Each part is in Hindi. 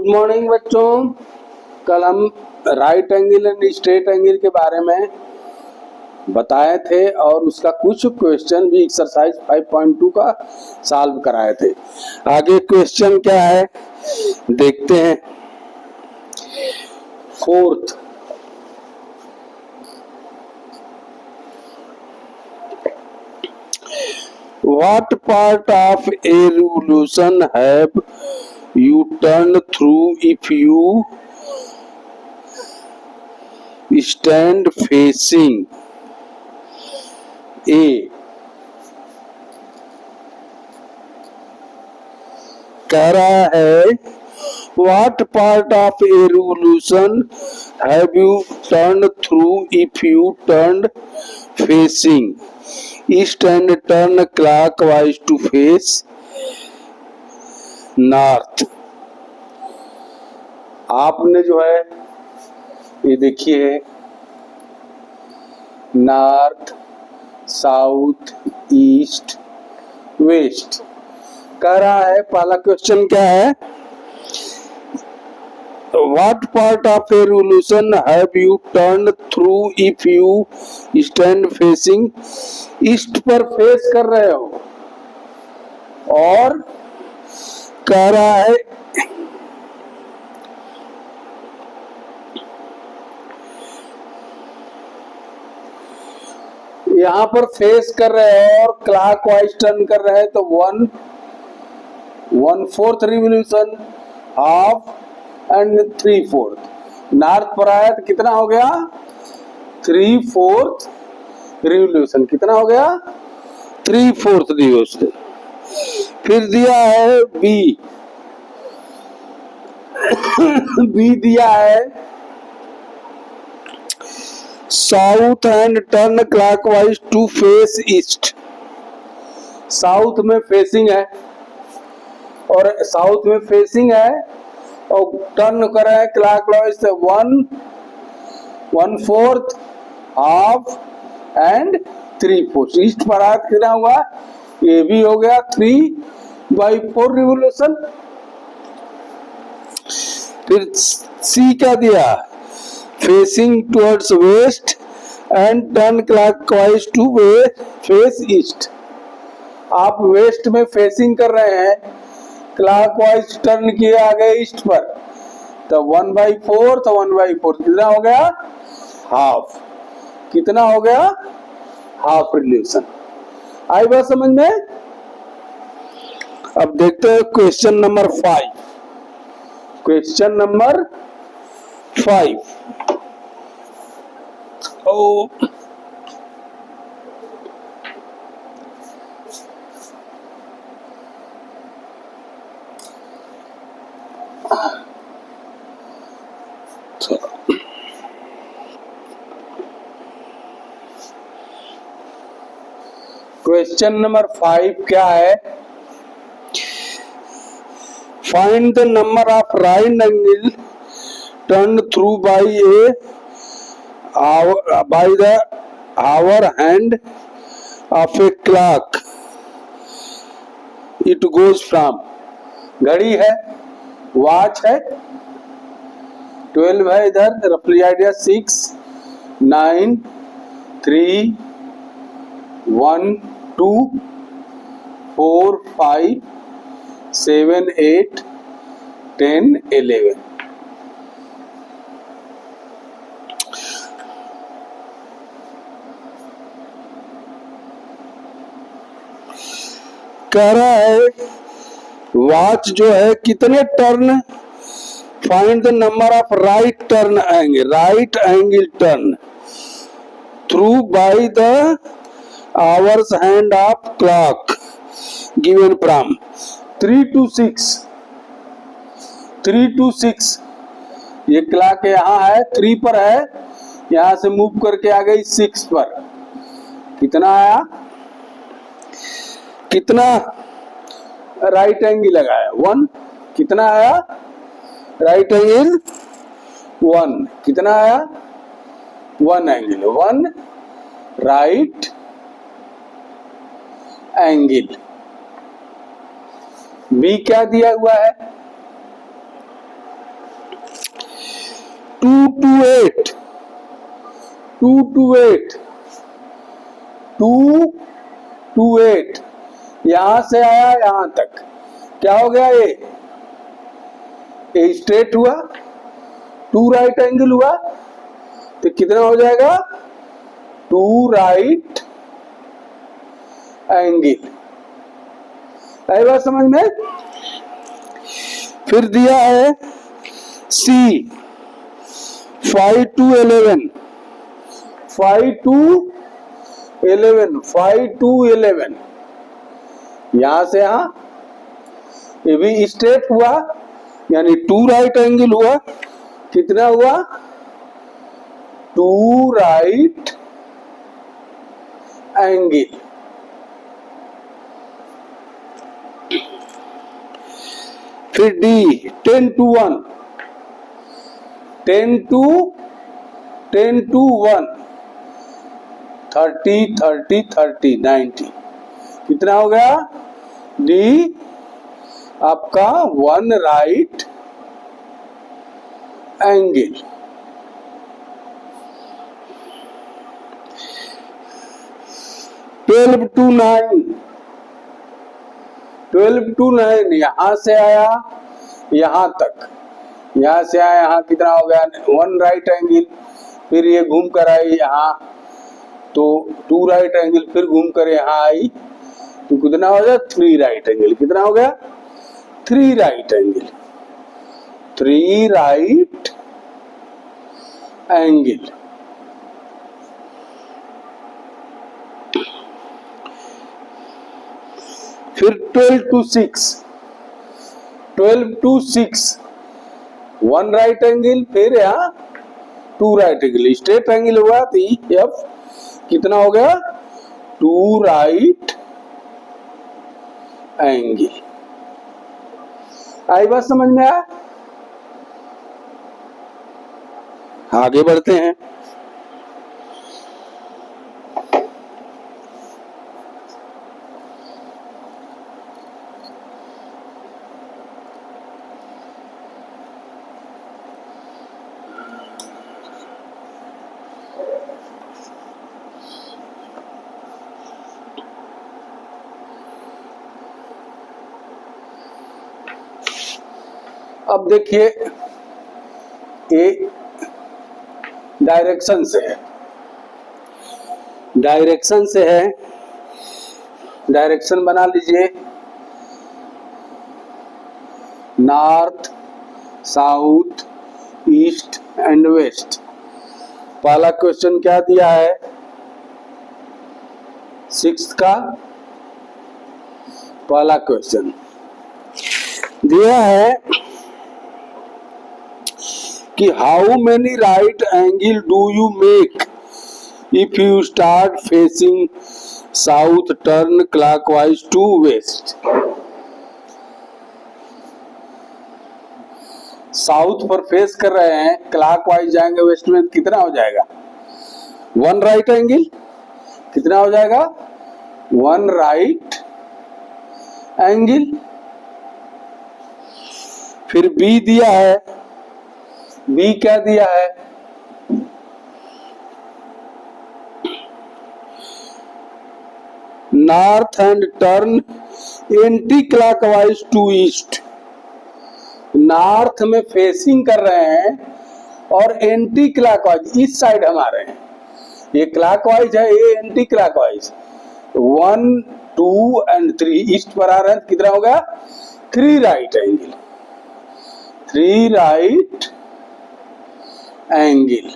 गुड मॉर्निंग बच्चों। कल हम right angle and straight angle के बारे में बताए थे और उसका कुछ क्वेश्चन भी एक्सरसाइज 5.2 का सॉल्व कराए थे। आगे क्वेश्चन क्या है देखते हैं। Fourth, what part of a revolution have you turned through if you stand facing A? कह रहा है what part of a revolution have you turned through if you turned facing east and turn clockwise to face north। आपने जो है ये देखिए नॉर्थ, साउथ, ईस्ट, वेस्ट कह रहा है। पहला क्वेश्चन क्या है, What part of a revolution have you turned through if you stand facing east पर फेस कर रहे हो और कह रहा है यहाँ पर फेस कर रहे हैं और क्लॉकवाइज टर्न कर रहे हैं तो 1/4 रिवोल्यूशन, हाफ एंड 3/4। नॉर्थ पर आया तो कितना हो गया 3/4 रिवोल्यूशन। कितना हो गया 3/4 रिवोल्यूशन। फिर दिया है बी बी दिया है south and turn clockwise to face east. South में फेसिंग है और साउथ में फेसिंग है और टर्न कर रहा है क्लॉकवाइज से 1/4, हाफ एंड 3/4। ईस्ट पर आया कितना हुआ, ये भी हो गया 3/4 रिवोल्यूशन। फिर सी क्या दिया, facing towards west and turn clockwise to face east. आप वेस्ट में फेसिंग कर रहे हैं, क्लॉकवाइज टर्न किए आगे ईस्ट पर तो 1/4 तो 1/4 कितना हो गया हाफ। कितना हो गया हाफ रिवोल्यूशन। आई बात समझ में। अब देखते हैं question number 5। Question number 5 question number 5 क्या है, find the number of right angle turn through by the hour hand of a clock it goes from. घड़ी है, वॉच है, 12 है, इधर रफली आइडिया 6, 9, 3, 1, 2, 4, 5, 7, 8, 10, 11। कह रहा है वॉच जो है कितने turn, find the number of right turn angle, right angle turn through by the hours hand of clock given from 3 to 6। 3 to 6 ये क्लॉक यहाँ है, 3 पर है, यहाँ से मूव करके आ गई 6 पर। कितना आया, कितना राइट एंगल लगाया 1। कितना आया राइट एंगल 1। कितना आया 1 एंगल, 1 राइट एंगल। बी क्या दिया हुआ है, 228 228 यहां से आया यहां तक, क्या हो गया? ये स्ट्रेट हुआ, 2 राइट एंगल हुआ, तो कितना हो जाएगा? 2 राइट एंगल। आई बात समझ में? फिर दिया है C 5 to 11 यहां से यहां, ये भी स्ट्रेट हुआ, यानी 2 राइट एंगल हुआ, कितना हुआ? 2 राइट एंगल। फिर D 10 to 1 30 90 कितना हो गया? D आपका 1 right angle. Twelve to nine यहां से आया यहां तक, यहां से आया यहां, कितना हो गया? 1 राइट एंगल। फिर ये घूम कर आई यहां, तो 2 राइट एंगल, फिर घूम कर यहां आई, तो कितना हो गया? 3 राइट एंगल। कितना हो गया? 3 राइट एंगल। 3 right angle. फिर 12 to 6 1 राइट एंगल, फिर यहाँ 2 राइट एंगल, स्ट्रेट एंगल हुआ, तो F कितना हो गया? 2 राइट एंगल। आई बात समझ में? आया? आगे बढ़ते हैं। अब देखिए, ये डायरेक्शन से है, डायरेक्शन बना लीजिए, north, south, east and west. पहला क्वेश्चन क्या दिया है? 6th का पहला क्वेश्चन दिया है कि how many right angle do you make if you start facing south, turn clockwise to west. South पर फेस कर रहे हैं, क्लॉकवाइज जाएंगे वेस्ट में, कितना हो जाएगा? 1 राइट एंगल। कितना हो जाएगा? 1 राइट एंगल। फिर बी दिया है, बी क्या दिया है? North and turn anti clockwise to east. North में फेसिंग कर रहे हैं और एंटी क्लॉकवाइज इस साइड हम आ रहे हैं। ये क्लॉकवाइज है, ये एंटी क्लॉकवाइज। 1 2 एंड 3 ईस्ट पर आ रहे हैं, कितना होगा? 3 right angle. 3 right angle.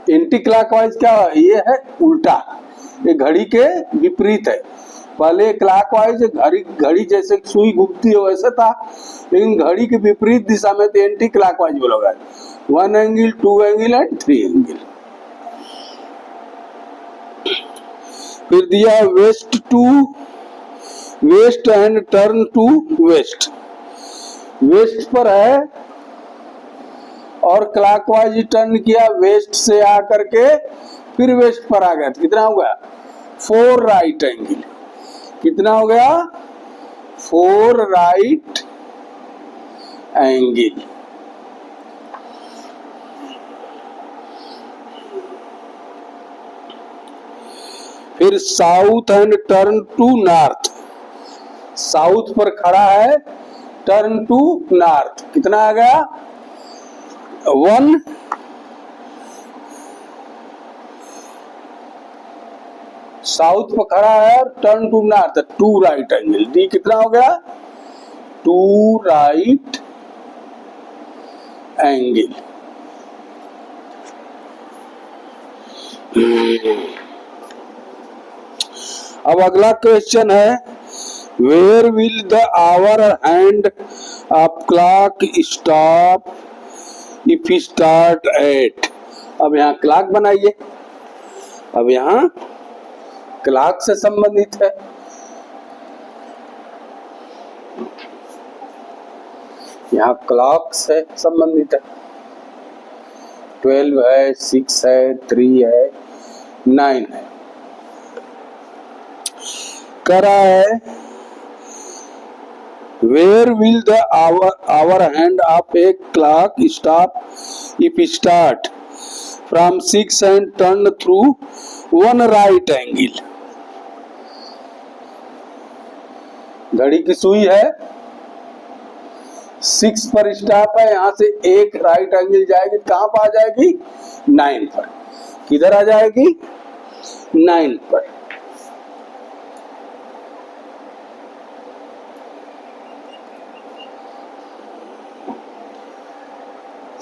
Anti clockwise क्या है? ये है उल्टा, ये घड़ी के विपरीत है। पहले क्लॉकवाइज घड़ी जैसे सुई घूमती है वैसे था, लेकिन घड़ी के विपरीत दिशा में तो एंटी क्लॉकवाइज बोलोगे। 1 एंगल, 2 एंगल एंड 3 एंगल। फिर दिया west and turn to west. West पर है और क्लॉकवाइज टर्न किया, वेस्ट से आकर के फिर वेस्ट पर आ गया, तो कितना होगा? 4 राइट एंगल। कितना हो गया? 4 राइट एंगल। फिर south and turn to north, south पर खड़ा है, टर्न टू नॉर्थ, कितना आ गया 1, साउथ पर खड़ा है और turn to north 2 right angle, D कितना हो गया 2 राइट एंगल। अब अगला क्वेश्चन है where will the hour hand of clock stop if start at. अब यहाँ क्लॉक बनाइए, अब यहाँ क्लॉक से संबंधित है, यहाँ क्लॉक से संबंधित है, 12 है, 6 है, 3 है, 9 है, करा है where will the hour hand of a clock stop if start from 6 and turn through 1 right angle. घड़ी की सुई है, 6 पर स्टॉप है, यहां से एक राइट एंगल जाएगी, कहां पर आ जाएगी 9 पर, किधर आ जाएगी 9 पर।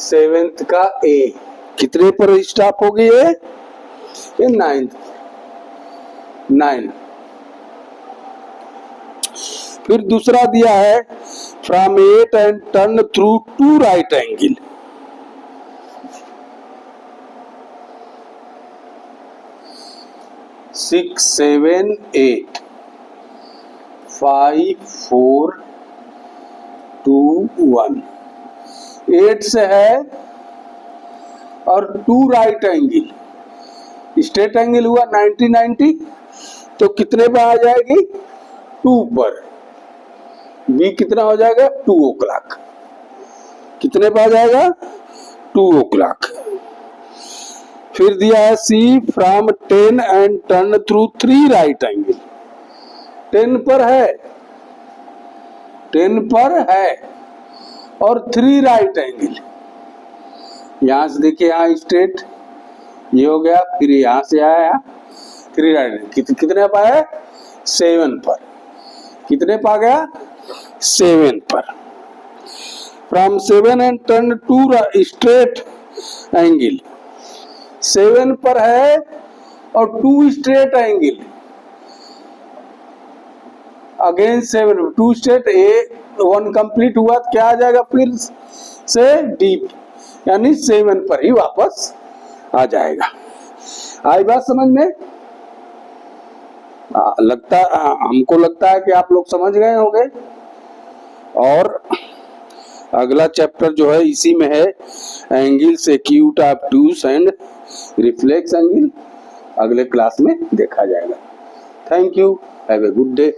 सेवेंथ का ए कितने पर स्टॉप हो गई है, ये 9। फिर दूसरा दिया है from 8 and turn through 2 right angle. Six 7 8 5 4 2 1, 8 से है और 2 राइट एंगल, स्ट्रेट एंगल हुआ 90 90, तो कितने पर आ जाएगी 2 पर, बी कितना हो जाएगा 2 o'clock, कितने पर आ जाएगा 2 o'clock। फिर दिया है see from 10 and turn through 3 right angle, 10 पर है, 10 पर है और 3 राइट एंगल, यहां से देखिए यहाँ स्ट्रेट ये हो गया, फिर यहां से आया 3 राइट, कितने पर है 7 पर, कितने पर आ गया 7 पर। From 7 and turn 2 straight angle, 7 पर है और 2 स्ट्रेट एंगल, अगेन 7 2 स्ट्रेट, ए 1 कंप्लीट हुआ तो क्या आ जाएगा फिर से डीप, यानी 7 पर ही वापस आ जाएगा। आई बात समझ में? हमको लगता है कि आप लोग समझ गए होंगे। और अगला चैप्टर जो है इसी में है, angles acute obtuse and reflex angle, अगले क्लास में देखा जाएगा। Thank you, have a good day.